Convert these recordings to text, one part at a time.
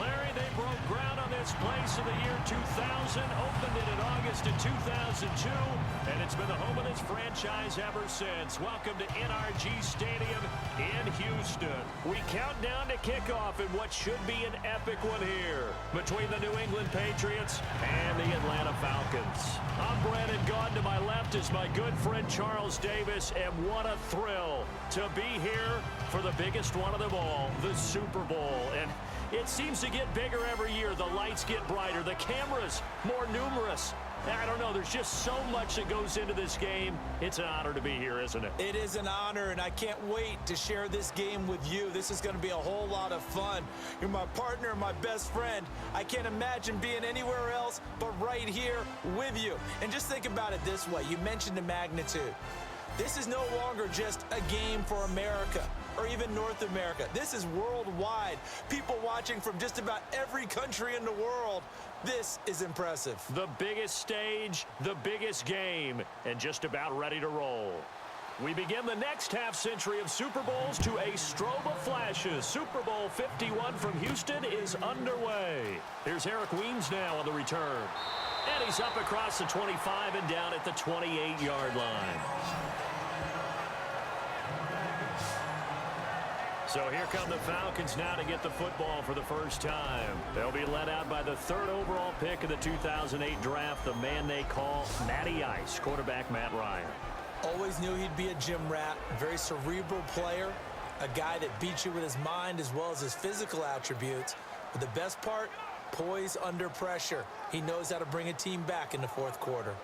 Larry, they broke ground on this place in the year 2000, opened it in August of 2002, and it's been the home of this franchise ever since. Welcome to NRG Stadium in Houston. We count down to kickoff in what should be an epic one here between the New England Patriots and the Atlanta Falcons. I'm Brandon Gaudin. To my left is my good friend Charles Davis, and what a thrill to be here for the biggest one of them all, the Super Bowl. And it seems to get bigger every year. The lights get brighter. The cameras more numerous. I don't know. There's just so much that goes into this game. It's an honor to be here, isn't it? It is an honor, and I can't wait to share this game with you. This is going to be a whole lot of fun. You're my partner, my best friend. I can't imagine being anywhere else but right here with you. And just think about it this way. You mentioned the magnitude. This is no longer just a game for America or even North America. This is worldwide. People watching from just about every country in the world. This is impressive. The biggest stage, the biggest game, and just about ready to roll. We begin the next half-century of Super Bowls to a strobe of flashes. Super Bowl 51 from Houston is underway. Here's Eric Weems now on the return. And he's up across the 25 and down at the 28-yard line. So here come the Falcons now to get the football for the first time. They'll be led out by the third overall pick of the 2008 draft, the man they call Matty Ice, quarterback Matt Ryan. Always knew he'd be a gym rat, very cerebral player, a guy that beats you with his mind as well as his physical attributes. But the best part, poise under pressure. He knows how to bring a team back in the fourth quarter.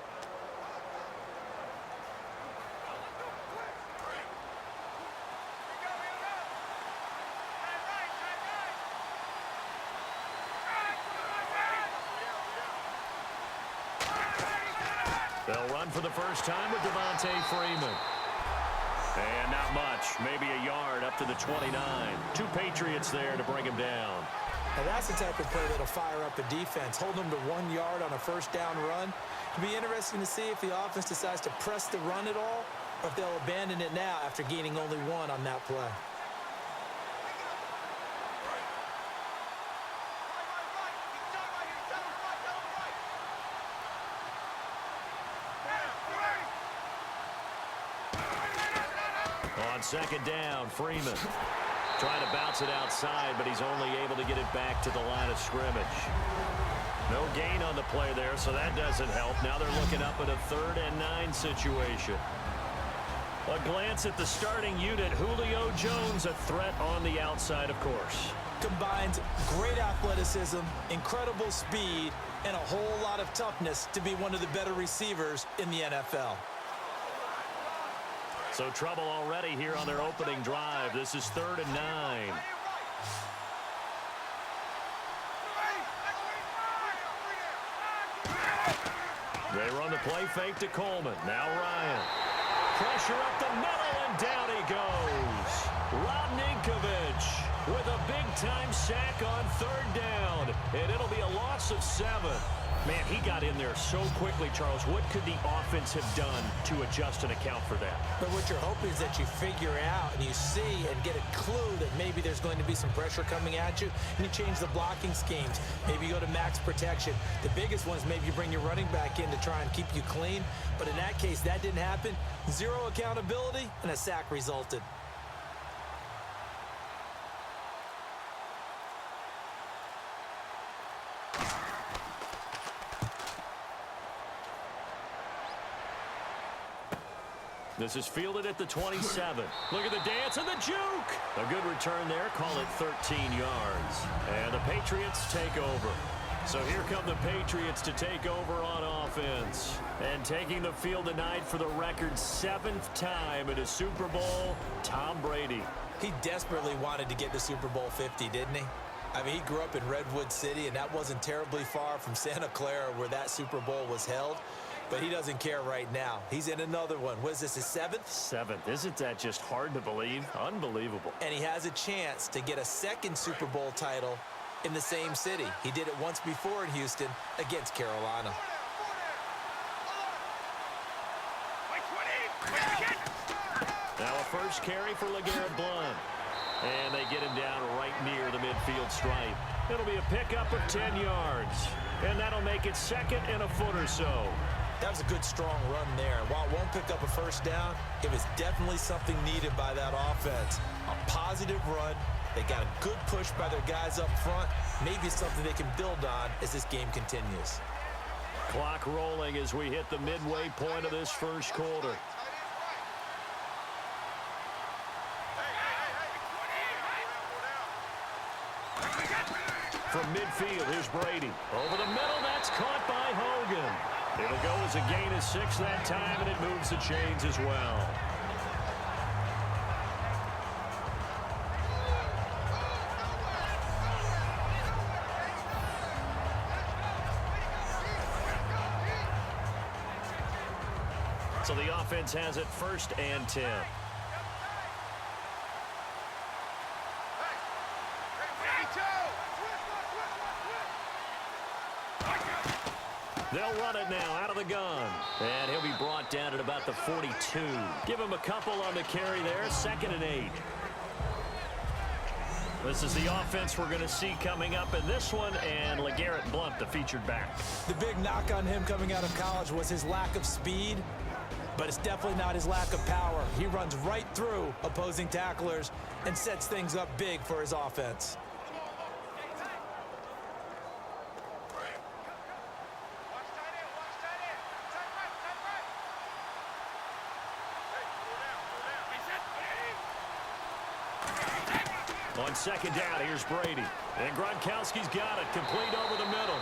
They'll run for the first time with Devontae Freeman. And not much, maybe a yard up to the 29. Two Patriots there to bring him down. Now that's the type of play that'll fire up a defense. Hold them to 1 yard on a first down run. It'll be interesting to see if the offense decides to press the run at all, or if they'll abandon it now after gaining only one on that play. On second down, Freeman trying to bounce it outside, but he's only able to get it back to the line of scrimmage. No gain on the play there, so that doesn't help. Now they're looking up at a 3rd and 9 situation. A glance at the starting unit. Julio Jones, a threat on the outside, of course. Combines great athleticism, incredible speed, and a whole lot of toughness to be one of the better receivers in the NFL. So trouble already here on their opening drive. This is 3rd and 9. They run the play fake to Coleman. Now Ryan. Pressure up the middle, and down he goes. Rodninkovich with a big-time sack on 3rd down. And it'll be a loss of 7. Man, he got in there so quickly, Charles. What could the offense have done to adjust and account for that? But what you're hoping is that you figure out and you see and get a clue that maybe there's going to be some pressure coming at you, and you change the blocking schemes. Maybe you go to max protection. The biggest one is maybe you bring your running back in to try and keep you clean. But in that case, that didn't happen. Zero accountability, and a sack resulted. This is fielded at the 27. Look at the dance and the juke. A good return there. Call it 13 yards. And the Patriots take over. So here come the Patriots to take over on offense. And taking the field tonight for the record 7th time in a Super Bowl, Tom Brady. He desperately wanted to get to Super Bowl 50, didn't he? I mean, he grew up in Redwood City, and that wasn't terribly far from Santa Clara where that Super Bowl was held. But he doesn't care right now. He's in another one. What is this, his 7th? 7th. Isn't that just hard to believe? Unbelievable. And he has a chance to get a 2nd Super Bowl title in the same city. He did it once before in Houston against Carolina. Now a first carry for LeGarrette Blount. And they get him down right near the midfield stripe. It'll be a pickup of 10 yards. And that'll make it 2nd and a foot or so. That was a good, strong run there. While it won't pick up a first down, it was definitely something needed by that offense. A positive run. They got a good push by their guys up front. Maybe something they can build on as this game continues. Clock rolling as we hit the midway point of this first quarter. From midfield, here's Brady. Over the middle, that's caught by Hogan. It'll go as a gain of 6 that time, and it moves the chains as well. So the offense has it 1st and 10. They'll run it now out of the gun. And he'll be brought down at about the 42. Give him a couple on the carry there. 2nd and 8. This is the offense we're going to see coming up in this one. And LeGarrette Blount, the featured back. The big knock on him coming out of college was his lack of speed. But it's definitely not his lack of power. He runs right through opposing tacklers and sets things up big for his offense. On 2nd down, here's Brady. And Gronkowski's got it, complete over the middle.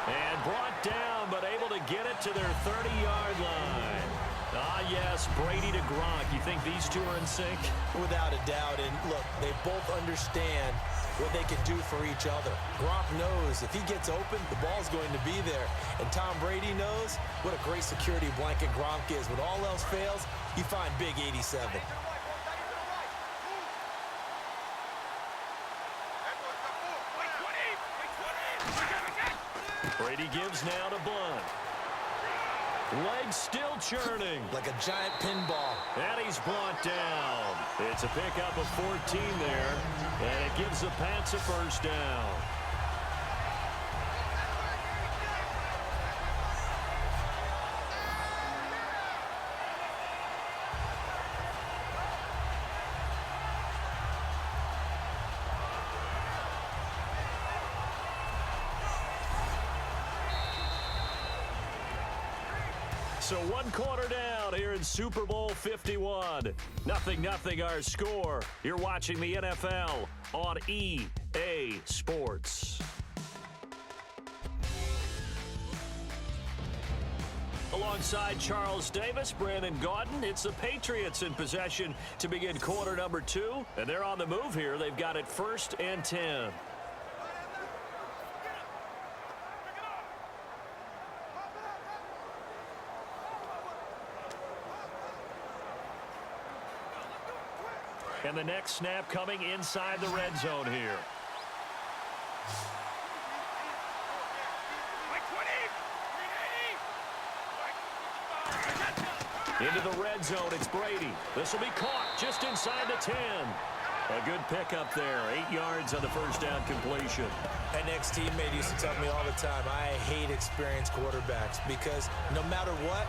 And brought down, but able to get it to their 30-yard line. Ah, yes, Brady to Gronk. You think these two are in sync? Without a doubt. And look, they both understand what they can do for each other. Gronk knows if he gets open, the ball's going to be there. And Tom Brady knows what a great security blanket Gronk is. When all else fails, you find big 87. Brady gives now to Blount. Legs still churning. Like a giant pinball. And he's brought down. It's a pickup of 14 there. And it gives the Pats a 1st down. So 1 quarter down here in Super Bowl 51. 0-0 our score. You're watching the NFL on EA Sports. Alongside Charles Davis, Brandon Gaudin, it's the Patriots in possession to begin quarter number 2. And they're on the move here. They've got it 1st and 10. And the next snap coming inside the red zone here. Into the red zone, it's Brady. This will be caught just inside the 10. A good pickup there. 8 yards on the 1st down completion. An ex-teammate used to tell me all the time, I hate experienced quarterbacks because no matter what,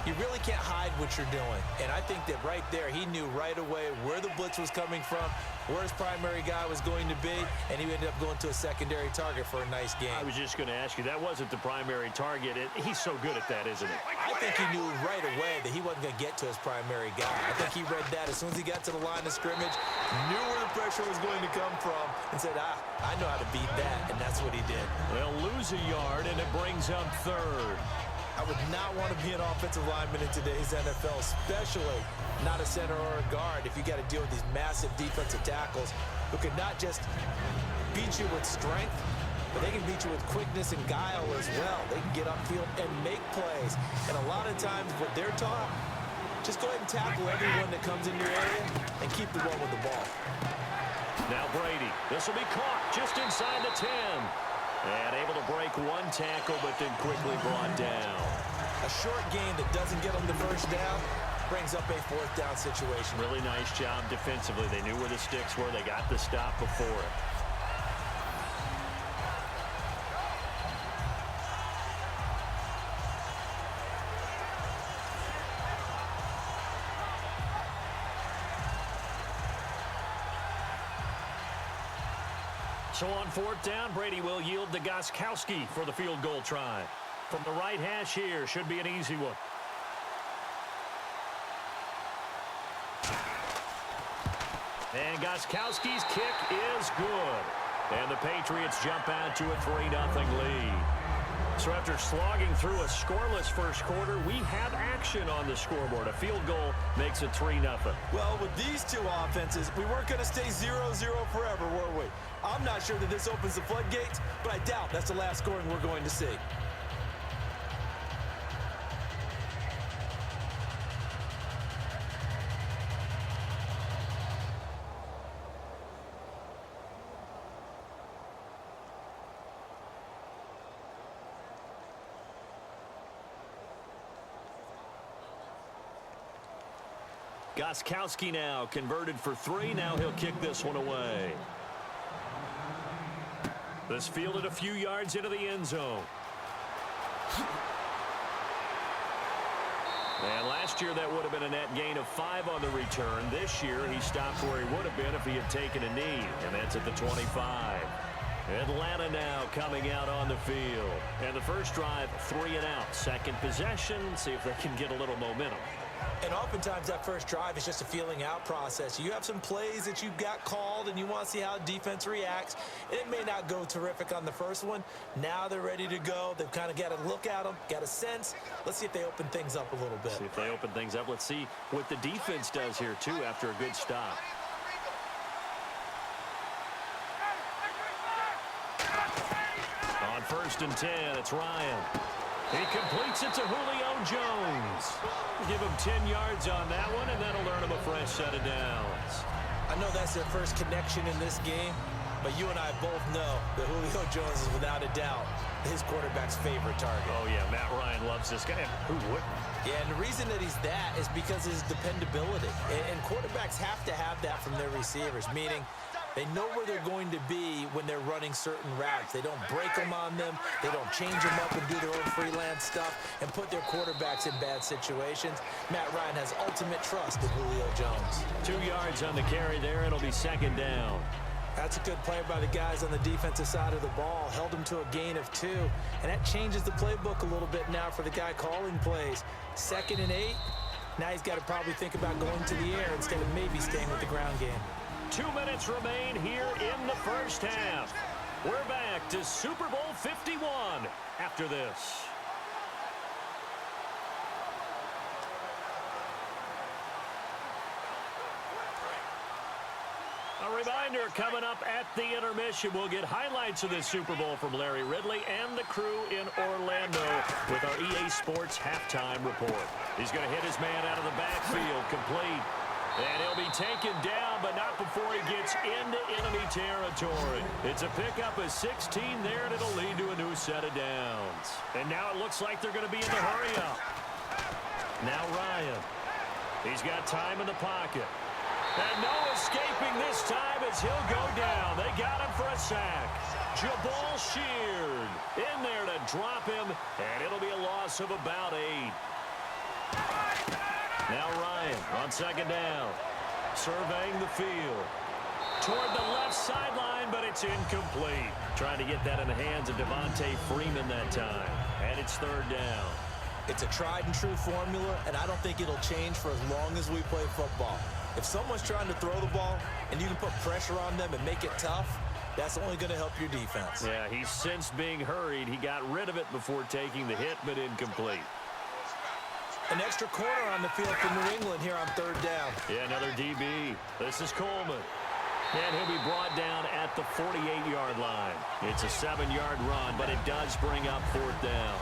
you really can't hide what you're doing. And I think that right there, he knew right away where the blitz was coming from, where his primary guy was going to be, and he ended up going to a secondary target for a nice game. I was just going to ask you, that wasn't the primary target. He's so good at that, isn't he? I think he knew right away that he wasn't going to get to his primary guy. I think he read that as soon as he got to the line of scrimmage, knew where the pressure was going to come from, and said, I know how to beat that, and that's what he did. They'll lose a yard, and it brings up 3rd. I would not want to be an offensive lineman in today's NFL, especially not a center or a guard, if you got to deal with these massive defensive tackles who could not just beat you with strength, but they can beat you with quickness and guile as well. They can get upfield and make plays. And a lot of times what they're taught, just go ahead and tackle everyone that comes in your area and keep the one with the ball. Now Brady. This will be caught just inside the 10. And able to break 1 tackle, but then quickly brought down. A short game that doesn't get them the 1st down, brings up a fourth down situation. Really nice job defensively. They knew where the sticks were. They got the stop before it. So on fourth down, Brady will yield to Gostkowski for the field goal try. From the right hash here, should be an easy one. And Gostkowski's kick is good. And the Patriots jump out to a 3-0 lead. So after slogging through a scoreless first quarter, we have action on the scoreboard. A field goal makes it 3-0. Well, with these two offenses, we weren't going to stay 0-0 forever, were we? I'm not sure that this opens the floodgates, but I doubt that's the last scoring we're going to see. Gostkowski now converted for 3. Now he'll kick this one away. This fielded a few yards into the end zone. And last year that would have been a net gain of 5 on the return. This year he stopped where he would have been if he had taken a knee. And that's at the 25. Atlanta now coming out on the field. And the first drive, 3 and out. Second possession, see if they can get a little momentum. And oftentimes that first drive is just a feeling out process. You have some plays that you've got called and you want to see how defense reacts. And it may not go terrific on the first one. Now they're ready to go. They've kind of got to look at them, got a sense. Let's see if they open things up a little bit. See if they open things up. Let's see what the defense does here, too, after a good stop. On 1st and 10, it's Ryan. He completes it to Julio Jones. Give him 10 yards on that one, and that'll earn him a fresh set of downs. I know that's their first connection in this game, but you and I both know that Julio Jones is without a doubt his quarterback's favorite target. Oh, yeah, Matt Ryan loves this guy. Who wouldn't? Yeah, and the reason that he's that is because of his dependability. And quarterbacks have to have that from their receivers, meaning they know where they're going to be when they're running certain routes. They don't break them on them. They don't change them up and do their own freelance stuff and put their quarterbacks in bad situations. Matt Ryan has ultimate trust in Julio Jones. 2 yards on the carry there. It'll be 2nd down. That's a good play by the guys on the defensive side of the ball. Held them to a gain of 2. And that changes the playbook a little bit now for the guy calling plays. 2nd and 8. Now he's got to probably think about going to the air instead of maybe staying with the ground game. 2 minutes remain here in the first half. We're back to Super Bowl 51 after this. A reminder coming up at the intermission. We'll get highlights of this Super Bowl from Larry Ridley and the crew in Orlando with our EA Sports halftime report. He's going to hit his man out of the backfield, complete. And he'll be taken down, but not before he gets into enemy territory. It's a pickup of 16 there, and it'll lead to a new set of downs. And now it looks like they're going to be in the hurry-up. Now Ryan. He's got time in the pocket. And no escaping this time as he'll go down. They got him for a sack. Jabal Sheard in there to drop him, and it'll be a loss of about 8. Now Ryan on 2nd down, surveying the field. Toward the left sideline, but it's incomplete. Trying to get that in the hands of Devontae Freeman that time. And it's 3rd down. It's a tried and true formula, and I don't think it'll change for as long as we play football. If someone's trying to throw the ball and you can put pressure on them and make it tough, that's only going to help your defense. Yeah, he's sensed being hurried. He got rid of it before taking the hit, but incomplete. An extra corner on the field for New England here on 3rd down. Yeah, another DB. This is Coleman. And he'll be brought down at the 48-yard line. It's a 7-yard run, but it does bring up 4th down.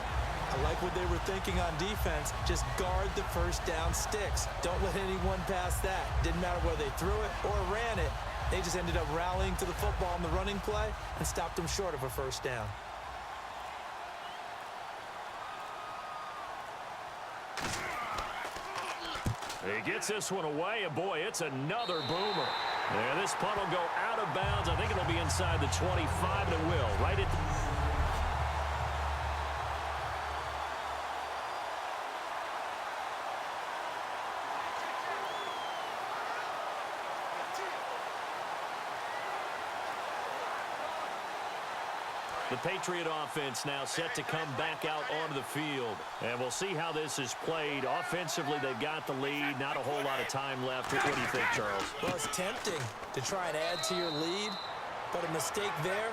I like what they were thinking on defense. Just guard the first down sticks. Don't let anyone pass that. Didn't matter whether they threw it or ran it. They just ended up rallying to the football in the running play and stopped them short of a first down. He gets this one away, and boy, it's another boomer. And this punt will go out of bounds. I think it'll be inside the 25, and it will. Right at the Patriot offense now set to come back out onto the field. And we'll see how this is played. Offensively, they've got the lead. Not a whole lot of time left. What do you think, Charles? Well, it's tempting to try and add to your lead, but a mistake there,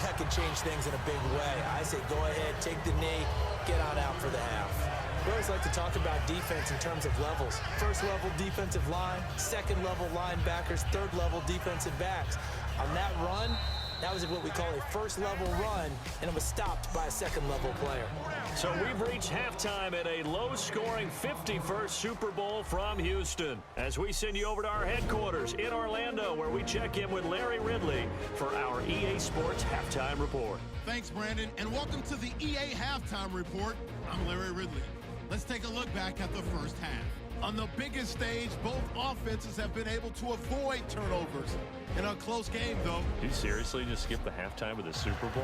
that could change things in a big way. I say go ahead, take the knee, get on out for the half. We always like to talk about defense in terms of levels. First level defensive line, second level linebackers, third level defensive backs. On that run, that was what we call a first-level run, and it was stopped by a second-level player. So we've reached halftime at a low-scoring 51st Super Bowl from Houston. As we send you over to our headquarters in Orlando, where we check in with Larry Ridley for our EA Sports Halftime Report. Thanks, Brandon, and welcome to the EA Halftime Report. I'm Larry Ridley. Let's take a look back at the first half. On the biggest stage, both offenses have been able to avoid turnovers. In a close game, though. You seriously just skip the halftime of the Super Bowl?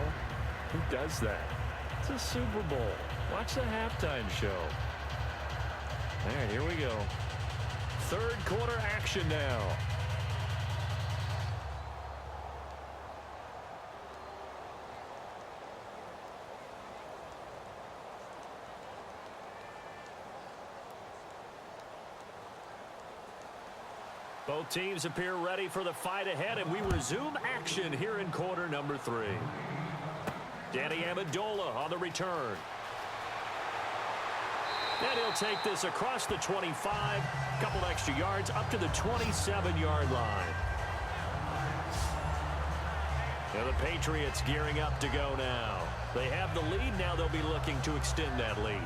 Who does that? It's a Super Bowl. Watch the halftime show. All right, here we go. Third quarter action now. Both teams appear ready for the fight ahead, and we resume action here in quarter number 3. Danny Amendola on the return. And he'll take this across the 25, couple extra yards up to the 27-yard line. And the Patriots gearing up to go now. They have the lead now. They'll be looking to extend that lead.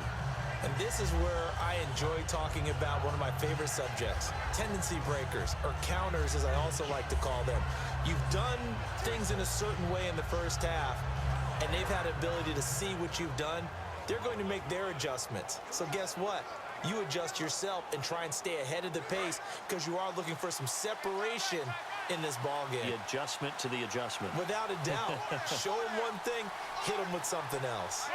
And this is where I enjoy talking about one of my favorite subjects, tendency breakers, or counters as I also like to call them. You've done things in a certain way in the first half, and they've had the ability to see what you've done. They're going to make their adjustments. So guess what? You adjust yourself and try and stay ahead of the pace because you are looking for some separation in this ball game. The adjustment to the adjustment. Without a doubt. Show them one thing, hit them with something else.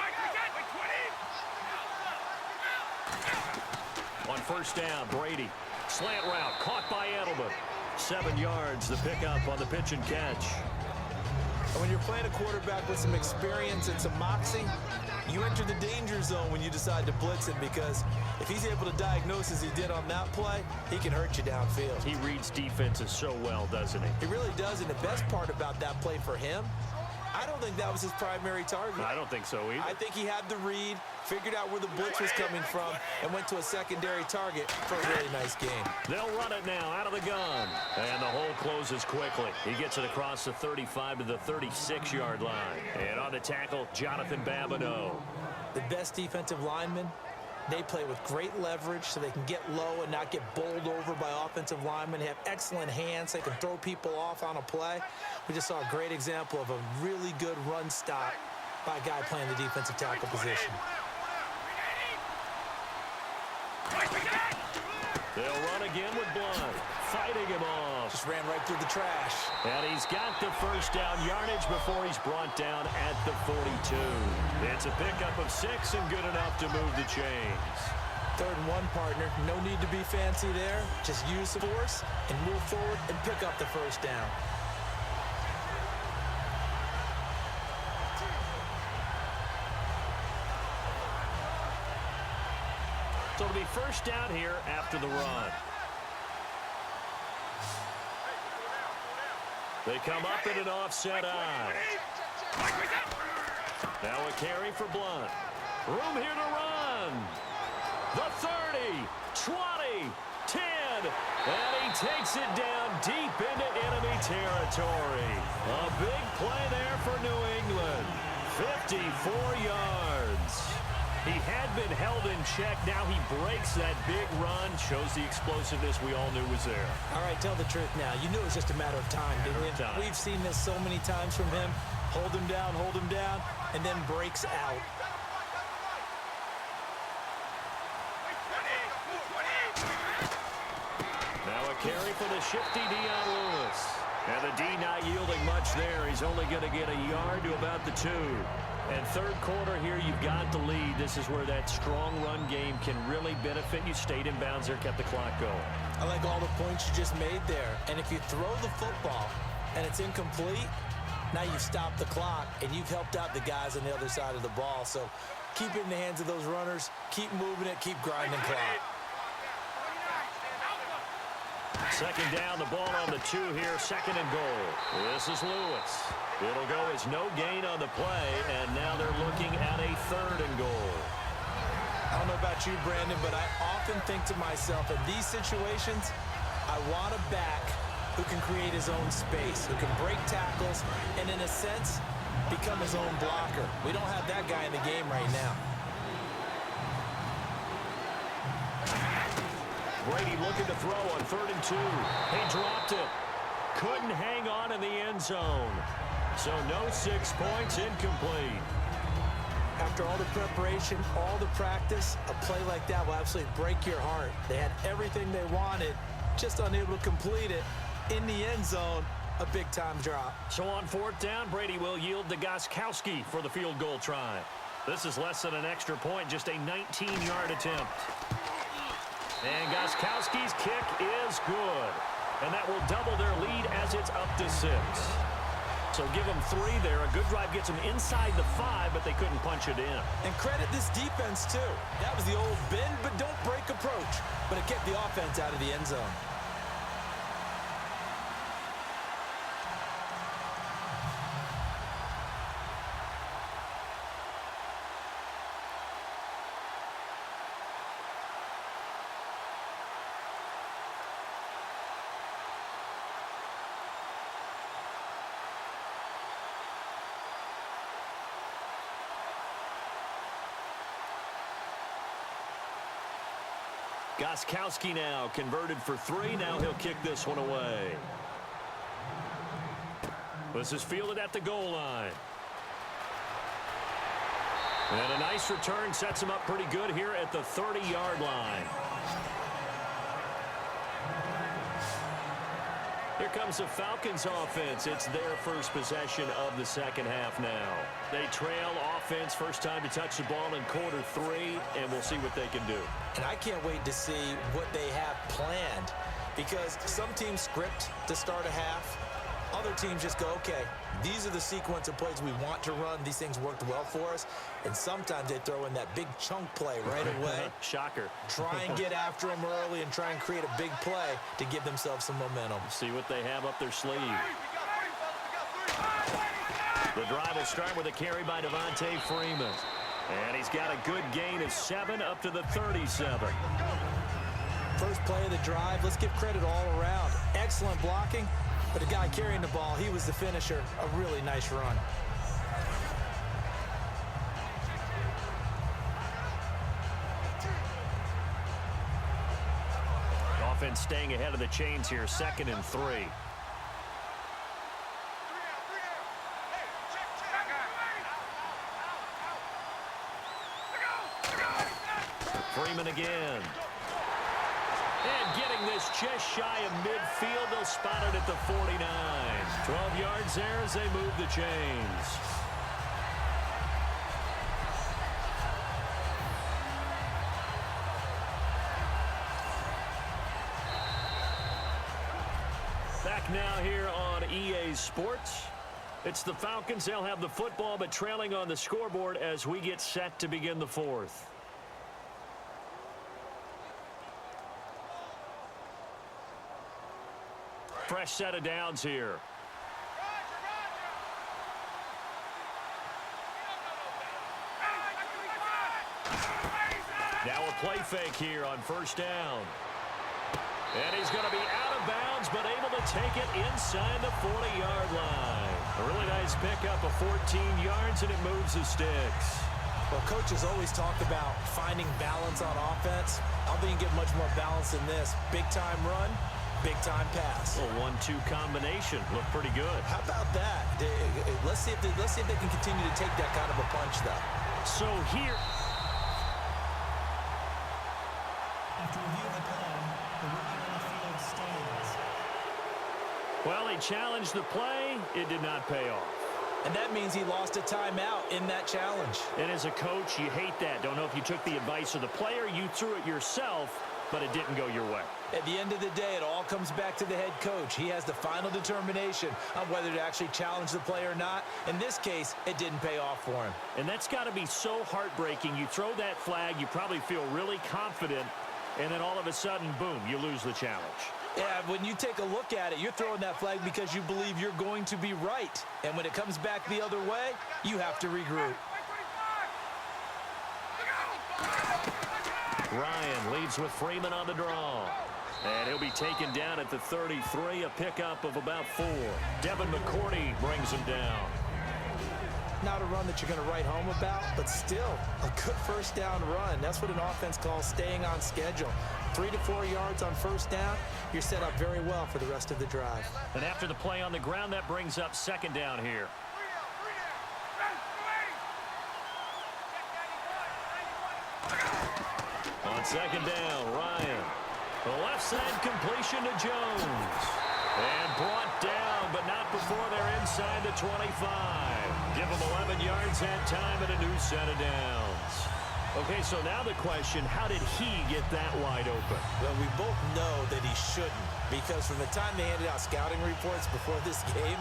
On first down, Brady. Slant route, caught by Edelman. 7 yards, the pickup on the pitch and catch. And when you're playing a quarterback with some experience and some moxie, you enter the danger zone when you decide to blitz him because if he's able to diagnose as he did on that play, he can hurt you downfield. He reads defenses so well, doesn't he? He really does, and the best part about that play for him, I don't think that was his primary target. I don't think so either. I think he had the read, figured out where the blitz was coming from, and went to a secondary target for a really nice game. They'll run it now out of the gun. And the hole closes quickly. He gets it across the 35 to the 36-yard line. And on the tackle, Jonathan Babineau. The best defensive linemen, they play with great leverage so they can get low and not get bowled over by offensive linemen. They have excellent hands. They can throw people off on a play. We just saw a great example of a really good run stop by a guy playing the defensive tackle position. They'll run again with Blunt, fighting him off. Just ran right through the trash. And he's got the first down yardage before he's brought down at the 42. It's a pickup of 6 and good enough to move the chains. 3rd and 1, partner. No need to be fancy there. Just use the force and move forward and pick up the first down. So it'll be first down here after the run. They come up in an offset eye. Now a carry for Blunt. Room here to run. The 30, 20, 10, and he takes it down deep into enemy territory. A big play there for New England. 54 yards. He had been held in check. Now he breaks that big run. Shows the explosiveness we all knew was there. All right, tell the truth now. You knew it was just a matter of time, didn't you? We've seen this so many times from him. Hold him down, and then breaks out. carry for the shifty Dion Lewis. And the D not yielding much there. He's only going to get a yard to about the 2. And third quarter here, you've got the lead. This is where that strong run game can really benefit you. Stayed in bounds there, kept the clock going. I like all the points you just made there. And if you throw the football and it's incomplete, now you've stopped the clock and you've helped out the guys on the other side of the ball. So keep it in the hands of those runners. Keep moving it. Keep grinding clock. Second down, the ball on the 2 here, second and goal. This is Lewis. It'll go as no gain on the play, and now they're looking at a third and goal. I don't know about you, Brandon, but I often think to myself, in these situations, I want a back who can create his own space, who can break tackles, and in a sense, become his own blocker. We don't have that guy in the game right now. Brady looking to throw on 3rd and 2. He dropped it. Couldn't hang on in the end zone. So no 6 points, incomplete. After all the preparation, all the practice, a play like that will absolutely break your heart. They had everything they wanted, just unable to complete it. In the end zone, a big-time drop. So on 4th down, Brady will yield to Gostkowski for the field goal try. This is less than an extra point, just a 19-yard attempt. And Gostkowski's kick is good. And that will double their lead as it's up to 6. So give them 3 there. A good drive gets them inside the 5, but they couldn't punch it in. And credit this defense, too. That was the old bend but don't break approach. But it kept the offense out of the end zone. Gostkowski now converted for 3. Now he'll kick this one away. This is fielded at the goal line. And a nice return sets him up pretty good here at the 30-yard line. Here comes the Falcons offense. It's their first possession of the second half now. They trail offense, first time to touch the ball in quarter 3, and we'll see what they can do. And I can't wait to see what they have planned, because some teams script to start a half. Other teams just go, okay, these are the sequence of plays we want to run. These things worked well for us. And sometimes they throw in that big chunk play right away. Shocker. Try and get after them early and try and create a big play to give themselves some momentum. See what they have up their sleeve. The drive will start with a carry by Devontae Freeman. And he's got a good gain of 7 up to the 37. First play of the drive, let's give credit all around. Excellent blocking, but the guy carrying the ball, he was the finisher. A really nice run. Offense staying ahead of the chains here, 2nd and 3. Freeman again. And getting this just shy of midfield. They'll spot it at the 49. 12 yards there as they move the chains. Back now here on EA Sports. It's the Falcons. They'll have the football, but trailing on the scoreboard as we get set to begin the 4th. Fresh set of downs here. Now a play fake here on 1st down. And he's going to be out of bounds, but able to take it inside the 40-yard line. A really nice pickup of 14 yards, and it moves the sticks. Well, coaches always talk about finding balance on offense. I don't think you get much more balance than this. Big-time run, big-time pass. A 1-2 combination. Looked pretty good. How about that? Let's see if they can continue to take that kind of a punch, though. So here... After review of the play, the ruling on the field stands. they challenged the play. It did not pay off. And that means he lost a timeout in that challenge. And as a coach, you hate that. Don't know if you took the advice of the player. You threw it yourself, but it didn't go your way. At the end of the day, it all comes back to the head coach. He has the final determination on whether to actually challenge the play or not. In this case, it didn't pay off for him. And that's got to be so heartbreaking. You throw that flag, you probably feel really confident, and then all of a sudden, boom, you lose the challenge. Yeah, when you take a look at it, you're throwing that flag because you believe you're going to be right. And when it comes back the other way, you have to regroup. Ryan leads with Freeman on the draw. And he'll be taken down at the 33, a pickup of about 4. Devin McCourty brings him down. Not a run that you're going to write home about, but still a good first down run. That's what an offense calls staying on schedule. 3 to 4 yards on first down, you're set up very well for the rest of the drive. And after the play on the ground, that brings up second down here. On second down, Ryan. The left side completion to Jones. And brought down, but not before they're inside the 25. Give them 11 yards that time and a new set of downs. Okay, so now the question, how did he get that wide open? Well, we both know that he shouldn't, because from the time they handed out scouting reports before this game,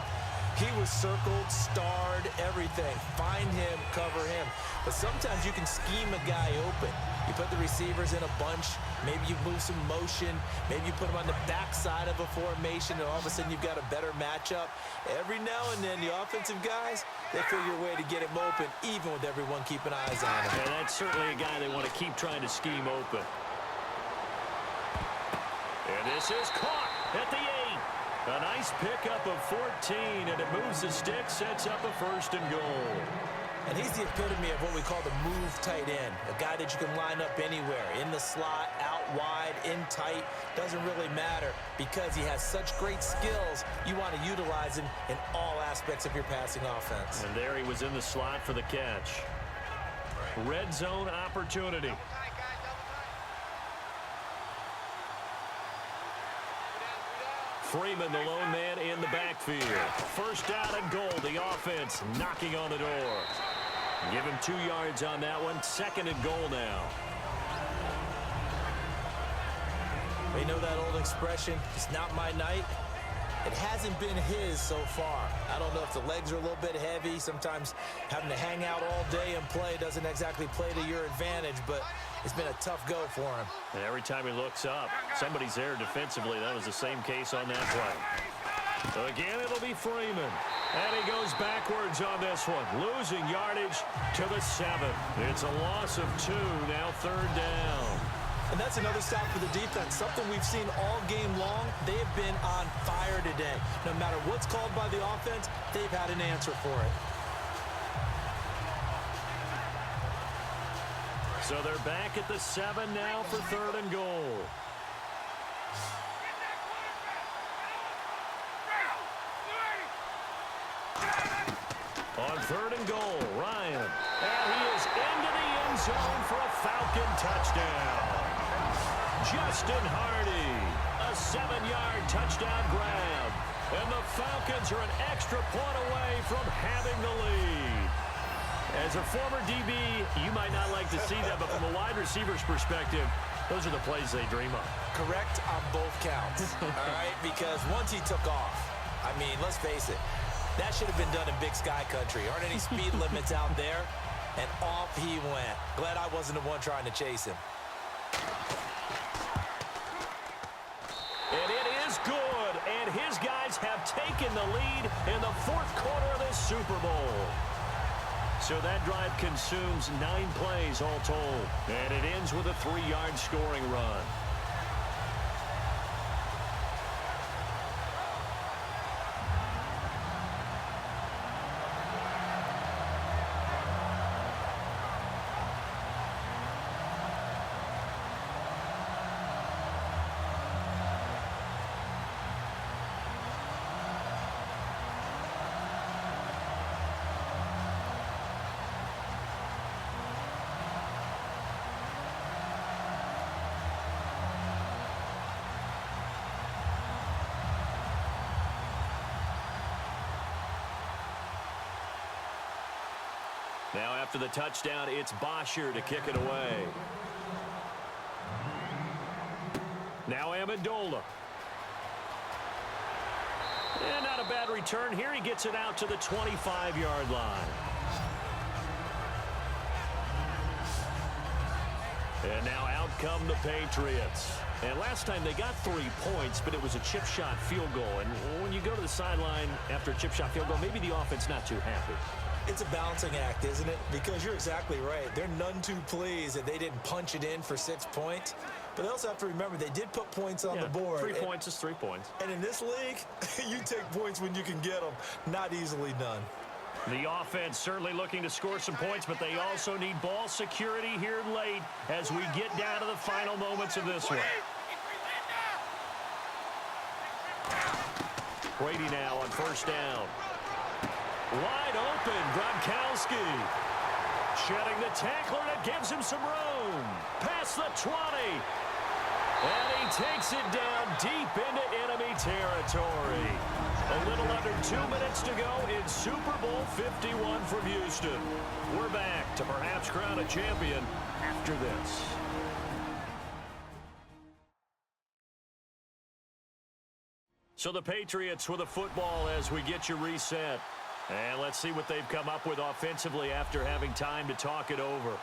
he was circled, starred, everything. Find him, cover him. But sometimes you can scheme a guy open. You put the receivers in a bunch. Maybe you move some motion. Maybe you put them on the backside of a formation, and all of a sudden you've got a better matchup. Every now and then, the offensive guys, they figure a way to get him open, even with everyone keeping eyes on him. And that's certainly a guy they want to keep trying to scheme open. And this is caught at the 8. A nice pickup of 14, and it moves the stick, sets up a 1st and goal. And he's the epitome of what we call the move tight end, a guy that you can line up anywhere, in the slot, out wide, in tight, doesn't really matter because he has such great skills. You want to utilize him in all aspects of your passing offense. And there he was in the slot for the catch. Red zone opportunity. Freeman, the lone man in the backfield. 1st down and goal. The offense knocking on the door. Give him 2 yards on that one. 2nd and goal now. We know that old expression, it's not my night. It hasn't been his so far. I don't know if the legs are a little bit heavy. Sometimes having to hang out all day and play doesn't exactly play to your advantage, but it's been a tough go for him. And every time he looks up, somebody's there defensively. That was the same case on that play. Again, it'll be Freeman. And he goes backwards on this one. Losing yardage to the 7. It's a loss of 2. Now 3rd down. And that's another stop for the defense. Something we've seen all game long. They have been on fire today. No matter what's called by the offense, they've had an answer for it. So they're back at the 7 now for 3rd and goal. On 3rd and goal, Ryan. And he is into the end zone for a Falcon touchdown. Justin Hardy, a 7-yard touchdown grab. And the Falcons are an extra point away from having the lead. As a former DB, you might not like to see that, but from a wide receiver's perspective, those are the plays they dream of. Correct on both counts, all right? Because once he took off, I mean, let's face it, that should have been done in Big Sky country. Aren't any speed limits out there? And off he went. Glad I wasn't the one trying to chase him. And it is good, and his guys have taken the lead in the 4th quarter of this Super Bowl. So that drive consumes 9 plays all told, and it ends with a 3-yard scoring run. Now after the touchdown, it's Bosher to kick it away. Now Amendola. And not a bad return here. He gets it out to the 25-yard line. And now out come the Patriots. And last time they got 3 points, but it was a chip shot field goal. And when you go to the sideline after a chip shot field goal, maybe the offense not too happy. It's a balancing act, isn't it? Because you're exactly right. They're none too pleased that they didn't punch it in for 6 points. But they also have to remember they did put points on the board. 3 points is 3 points. And in this league, you take points when you can get them. Not easily done. The offense certainly looking to score some points, but they also need ball security here late as we get down to the final moments of this one. Brady now on first down. Wide open, Gronkowski. Shedding the tackler, and it gives him some room. Past the 20. And he takes it down deep into enemy territory. A little under 2 minutes to go in Super Bowl 51 from Houston. We're back to perhaps crown a champion after this. So the Patriots with a football as we get you reset. And let's see what they've come up with offensively after having time to talk it over.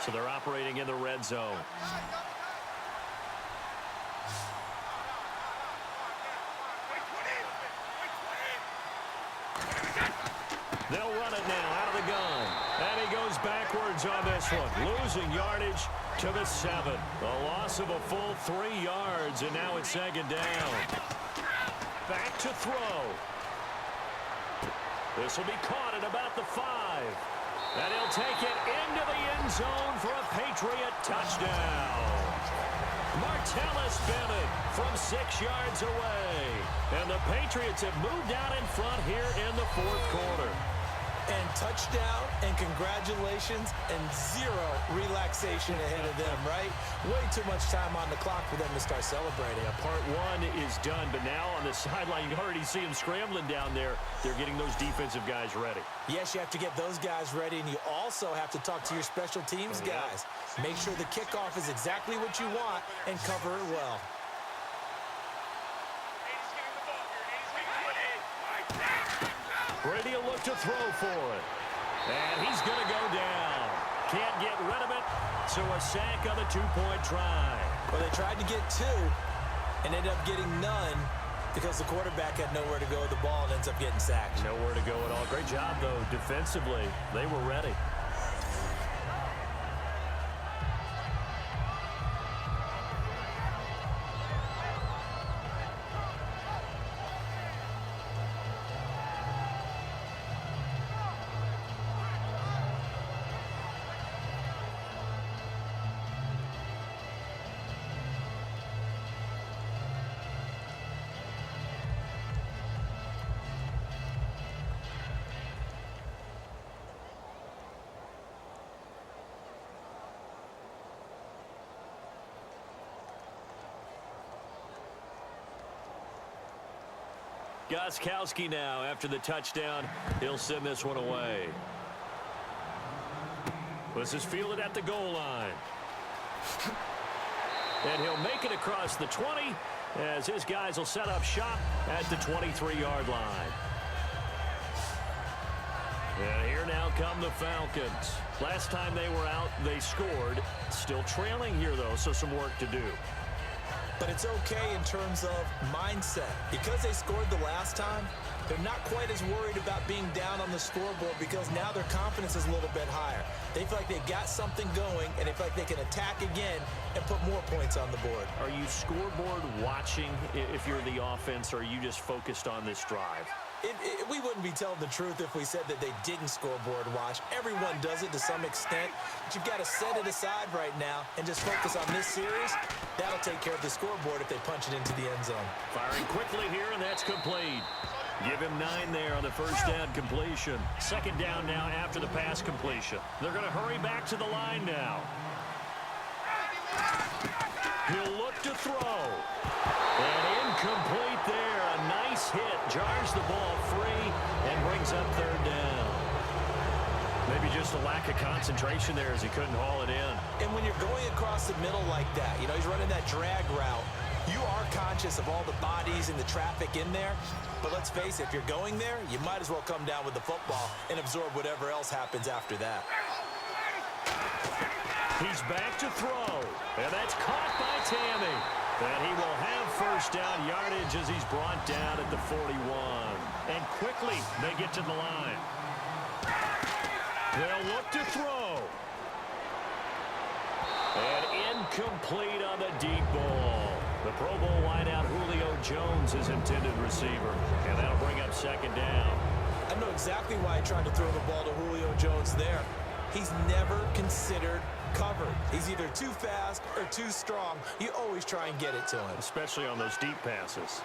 So they're operating in the red zone. They'll run it now out of the gun. And he goes backwards on this one. Losing yardage to the 7. A loss of a full 3 yards, and now it's 2nd down. Back to throw. This will be caught at about the 5. And he'll take it into the end zone for a Patriot touchdown. Martellus Bennett from 6 yards away. And the Patriots have moved out in front here in the 4th quarter. And touchdown, and congratulations, and 0 relaxation ahead of them, right? Way too much time on the clock for them to start celebrating. Yeah, part 1 is done, but now on the sideline, you already see them scrambling down there. They're getting those defensive guys ready. Yes, you have to get those guys ready, and you also have to talk to your special teams guys. Make sure the kickoff is exactly what you want and cover it well. Brady will look to throw for it. And he's going to go down. Can't get rid of it. So a sack on the 2-point try. Well, they tried to get 2 and ended up getting none because the quarterback had nowhere to go with the ball and ends up getting sacked. Nowhere to go at all. Great job, though, defensively. They were ready. Gostkowski now after the touchdown. He'll send this one away. This is fielded at the goal line. And he'll make it across the 20 as his guys will set up shop at the 23-yard line. And here now come the Falcons. Last time they were out, they scored. Still trailing here, though, so some work to do. But it's okay in terms of mindset. Because they scored the last time, they're not quite as worried about being down on the scoreboard because now their confidence is a little bit higher. They feel like they got something going, and they feel like they can attack again and put more points on the board. Are you scoreboard watching if you're the offense, or are you just focused on this drive? We wouldn't be telling the truth if we said that they didn't scoreboard watch. Everyone does it to some extent, but you've got to set it aside right now and just focus on this series. That'll take care of the scoreboard if they punch it into the end zone. Firing quickly here, and that's complete. Give him 9 there on the first down completion. 2nd down now after the pass completion. They're going to hurry back to the line now. He'll look to throw. And incomplete there. A nice hit. Jars the ball free and brings up 3rd Just a lack of concentration there as he couldn't haul it in. And when you're going across the middle like that, you know, he's running that drag route, you are conscious of all the bodies and the traffic in there. But let's face it, if you're going there, you might as well come down with the football and absorb whatever else happens after that. He's back to throw, and that's caught by Tammy. And he will have first down yardage as he's brought down at the 41. And quickly, they get to the line. They'll look to throw. And incomplete on the deep ball. The Pro Bowl wideout Julio Jones is intended receiver. And that'll bring up second down. I know exactly why he tried to throw the ball to Julio Jones there. He's never considered covered. He's either too fast or too strong. You always try and get it to him. Especially on those deep passes.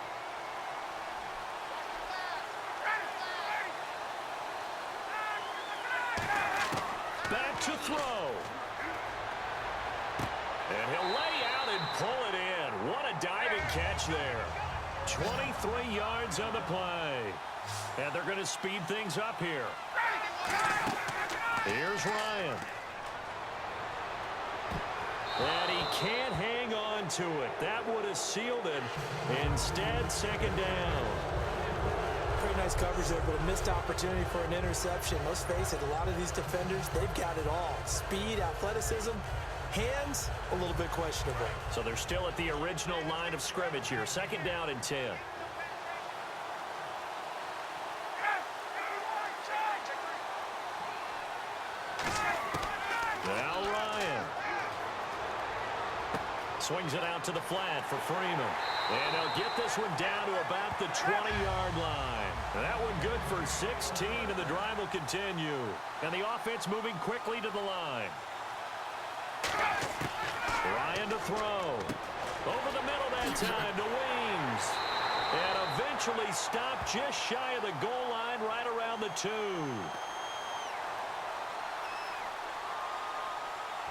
Back to throw. And he'll lay out and pull it in. What a diving catch there. 23 yards on the play. And they're going to speed things up here. Here's Ryan. And he can't hang on to it. That would have sealed it. Instead, second down. Pretty nice coverage there, but a missed opportunity for an interception. Let's face it, a lot of these defenders, they've got it all. Speed, athleticism, hands, a little bit questionable. So they're still at the original line of scrimmage here. Second down and 10. Now Ryan. Swings it out to the flat for Freeman. And they'll get this one down to about the 20-yard line. That one good for 16, and the drive will continue. And the offense moving quickly to the line. Ryan to throw. Over the middle that time to Weems. And eventually stopped just shy of the goal line right around the 2.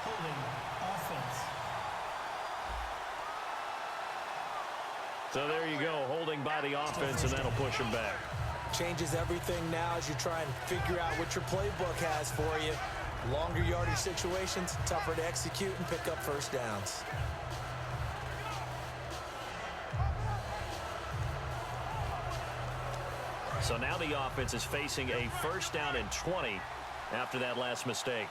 Holding offense. So there you go, holding by the offense, and that'll push him back. Changes everything now as you try and figure out what your playbook has for you. Longer yardage situations, tougher to execute and pick up first downs. So now the offense is facing a first down and 20 after that last mistake.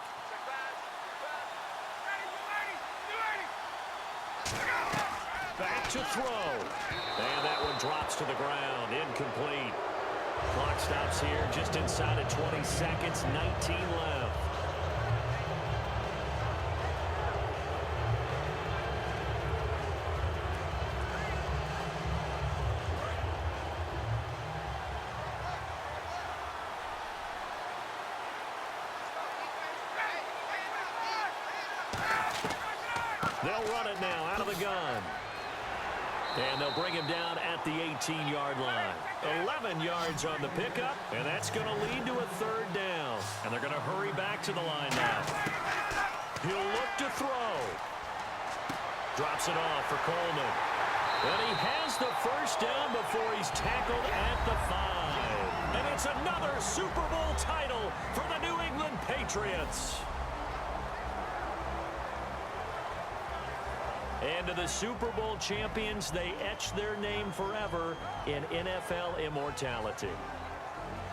Back to throw. And that one drops to the ground. Incomplete. Clock stops here just inside of 20 seconds. 19 left. They'll run it now out of the gun. And they'll bring him down at the 18-yard line. 11 yards on the pickup, and that's going to lead to a third down. And they're going to hurry back to the line now. He'll look to throw. Drops it off for Coleman. And he has the first down before he's tackled at the 5. And it's another Super Bowl title for the New England Patriots. And to the Super Bowl champions, they etch their name forever in NFL immortality.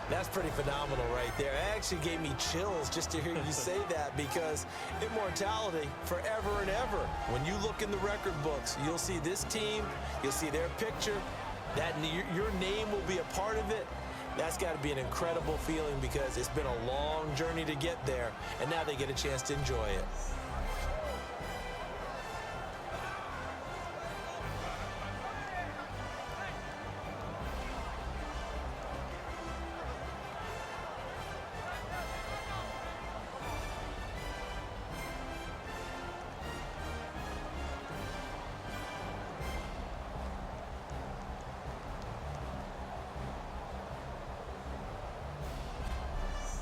That's pretty phenomenal right there. It actually gave me chills just to hear you say that, because immortality forever and ever. When you look in the record books, you'll see this team, you'll see their picture, that your name will be a part of it. That's got to be an incredible feeling, because it's been a long journey to get there, and now they get a chance to enjoy it.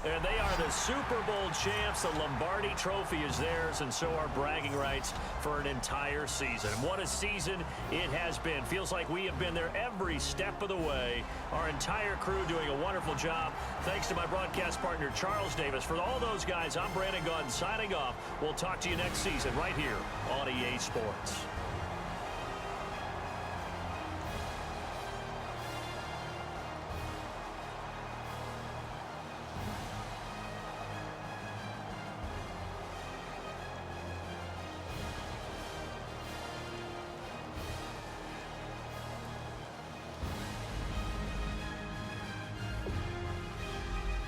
And they are the Super Bowl champs. The Lombardi Trophy is theirs, and so are bragging rights for an entire season. What a season it has been. Feels like we have been there every step of the way. Our entire crew doing a wonderful job. Thanks to my broadcast partner, Charles Davis. For all those guys, I'm Brandon Gaudin signing off. We'll talk to you next season right here on EA Sports.